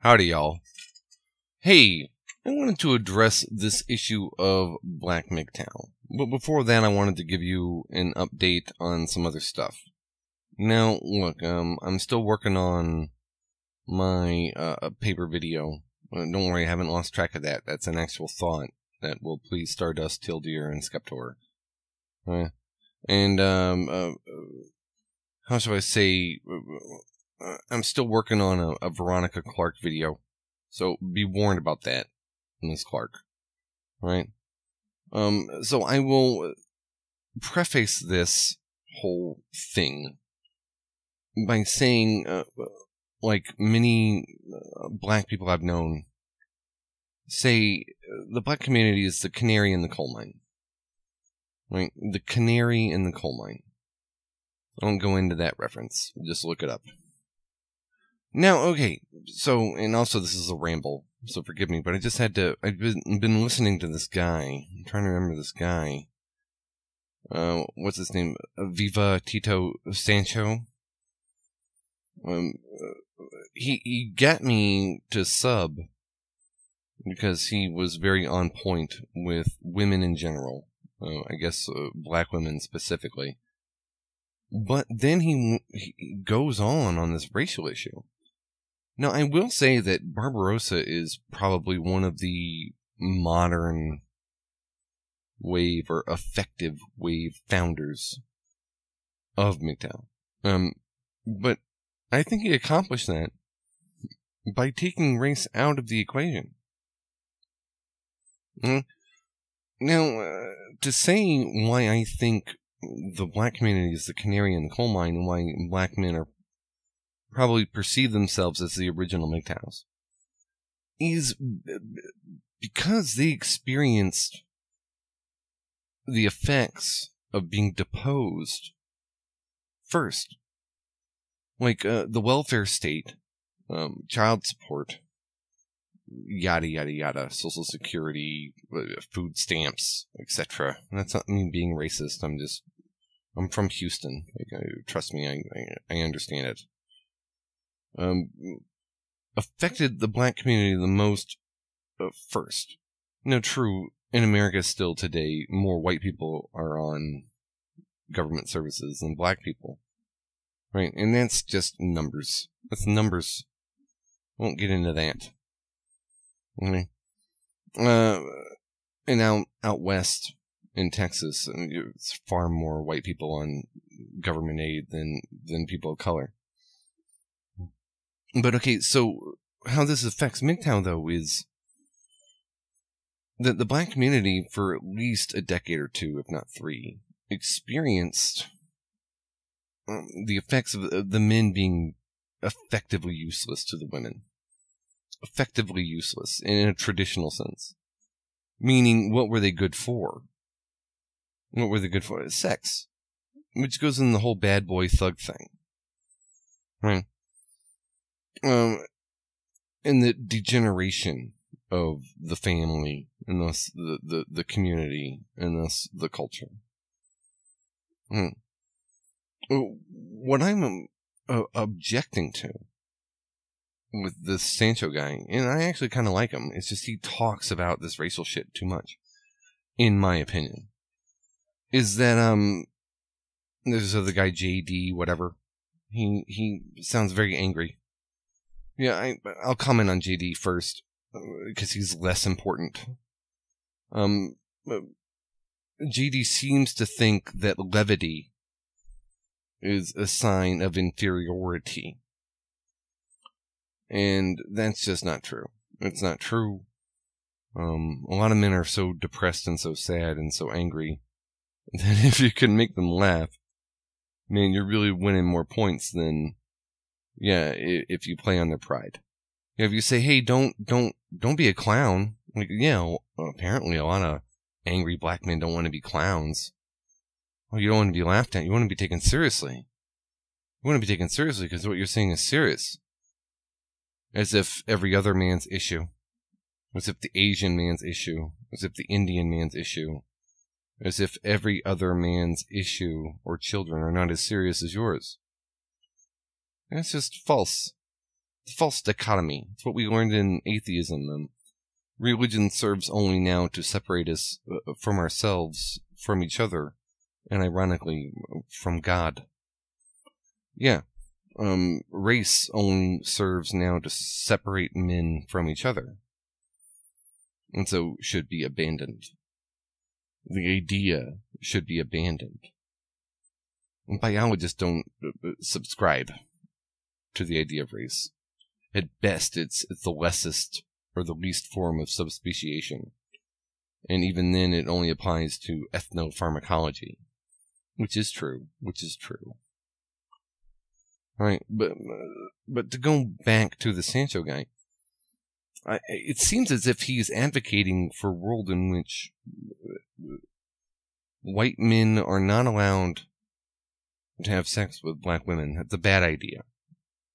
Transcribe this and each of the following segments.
Howdy, y'all. Hey, I wanted to address this issue of Black MGTOW. But before that, I wanted to give you an update on some other stuff. Now, look, I'm still working on my paper video. Don't worry, I haven't lost track of that. That's an actual thought that will please Stardust, Tildeer, and Skeptor. How shall I say? I'm still working on a Veronica Clark video. So be warned about that, Miss Clark. Right? So I will preface this whole thing by saying, like many black people I've known say, the black community is the canary in the coal mine. Right? The canary in the coal mine. I won't go into that reference. Just look it up. Now, okay, so, and also this is a ramble, so forgive me, but I just had to, I've been listening to this guy. I'm trying to remember this guy. What's his name? Viva Tito Sancho. He got me to sub because he was very on point with women in general. I guess black women specifically. But then he goes on this racial issue. Now, I will say that Barbarossa is probably one of the modern wave or effective wave founders of MGTOW. But I think he accomplished that by taking race out of the equation. Now, to say why I think the black community is the canary in the coal mine and why black men are probably perceive themselves as the original MGTOWs is because they experienced the effects of being deposed first. Like the welfare state, child support, yada yada yada, social security, food stamps, etc. That's not me being racist. I'm from Houston. Trust me, I understand it. Affected the black community the most first. No, true, in America still today, more white people are on government services than black people. Right? And that's just numbers. That's numbers. Won't get into that. Okay. And out west in Texas, it's far more white people on government aid than people of color. But okay, so how this affects MGTOW, though, is that the black community, for at least a decade or two, if not three, experienced the effects of the men being effectively useless to the women. Effectively useless, in a traditional sense. Meaning, what were they good for? What were they good for? Sex. Which goes in the whole bad boy thug thing. Right? And the degeneration of the family, and thus the community, and thus the culture. What I'm objecting to with this Sancho guy, and I actually kind of like him, it's just he talks about this racial shit too much, in my opinion, is that there's this other guy, JD, whatever. He sounds very angry. Yeah, I'll comment on JD first, because he's less important. JD seems to think that levity is a sign of inferiority. And that's just not true. It's not true. A lot of men are so depressed and so sad and so angry that if you can make them laugh, man, you're really winning more points than, yeah, if you play on their pride. If you say, hey, don't be a clown. Like, yeah, well, apparently a lot of angry black men don't want to be clowns. Well, you don't want to be laughed at. You want to be taken seriously. You want to be taken seriously because what you're saying is serious. As if every other man's issue, as if the Asian man's issue, as if the Indian man's issue, as if every other man's issue or children are not as serious as yours. That's just false. false dichotomy. It's what we learned in atheism. Religion serves only now to separate us from ourselves, from each other, and ironically, from God. Yeah. Race only serves now to separate men from each other, and so should be abandoned. The idea should be abandoned. And biologists don't subscribe to the idea of race. At best, it's the lessest or the least form of subspeciation, and even then it only applies to ethnopharmacology, which is true. Right, but to go back to the Sancho guy, it seems as if he's advocating for a world in which white men are not allowed to have sex with black women. That's a bad idea.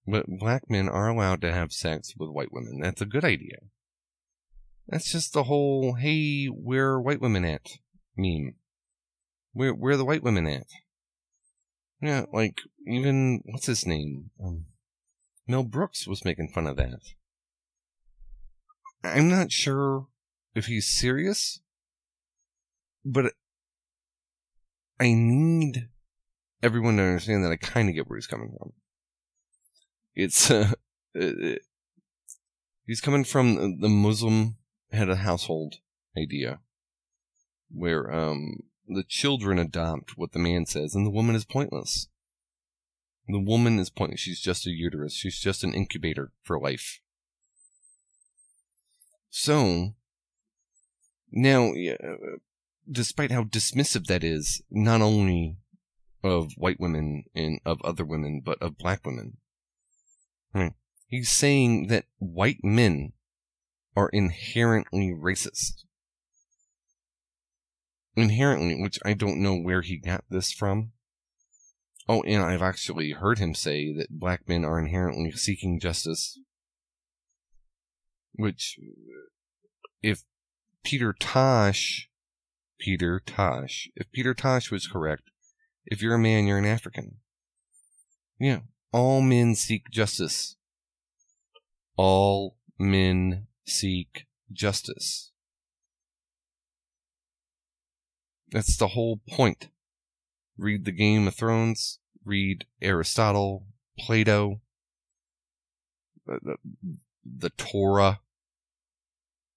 But black men are allowed to have sex with white women. That's a good idea. That's just the whole, hey, where are white women at meme. Where are the white women at? Yeah, like, even, what's his name? Mel Brooks was making fun of that. I'm not sure if he's serious, but I need everyone to understand that I kind of get where he's coming from. It's, he's coming from the Muslim head of household idea, where, the children adopt what the man says, and the woman is pointless. The woman is pointless. She's just a uterus. She's just an incubator for life. So, now, despite how dismissive that is, not only of white women and of other women, but of black women, right? He's saying that white men are inherently racist. Inherently, which I don't know where he got this from. Oh, and I've actually heard him say that black men are inherently seeking justice. Which, if Peter Tosh was correct, if you're a man, you're an African. Yeah, all men seek justice. All men seek justice. That's the whole point. Read the Game of Thrones, read Aristotle, Plato, the Torah.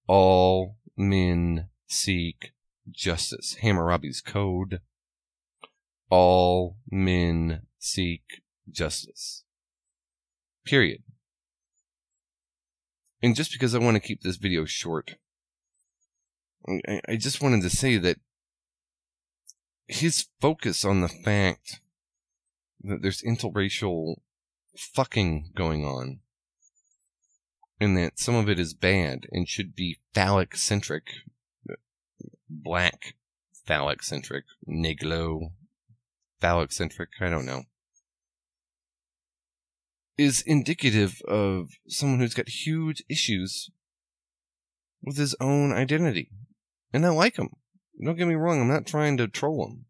All men seek justice. Hammurabi's Code. All men seek justice. Period. And just because I want to keep this video short, I just wanted to say that his focus on the fact that there's interracial fucking going on, and that some of it is bad and should be phallic-centric, black phallic-centric, negro phallic-centric, I don't know, is indicative of someone who's got huge issues with his own identity. And I like him. Don't get me wrong, I'm not trying to troll him.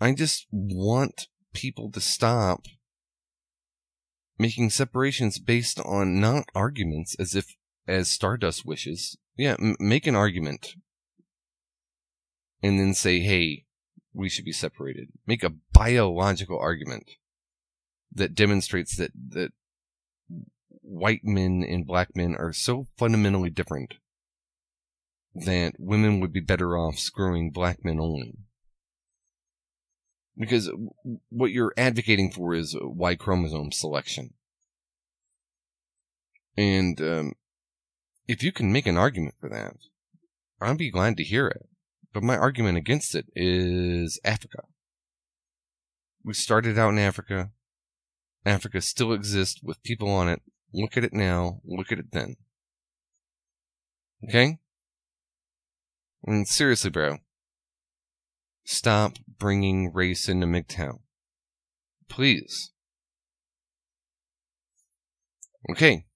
I just want people to stop making separations based on not arguments as Stardust wishes. Yeah, make an argument and then say, hey, we should be separated. Make a biological argument that demonstrates that white men and black men are so fundamentally different that women would be better off screwing black men only. Because what you're advocating for is Y chromosome selection. And if you can make an argument for that, I'd be glad to hear it. But my argument against it is Africa. We started out in Africa. Africa still exists with people on it. Look at it now. Look at it then. Okay? And seriously, bro. Stop bringing race into MGTOW. Please. Okay.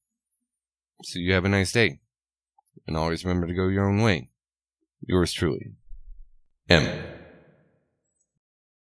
So you have a nice day. And always remember to go your own way. Yours truly, M.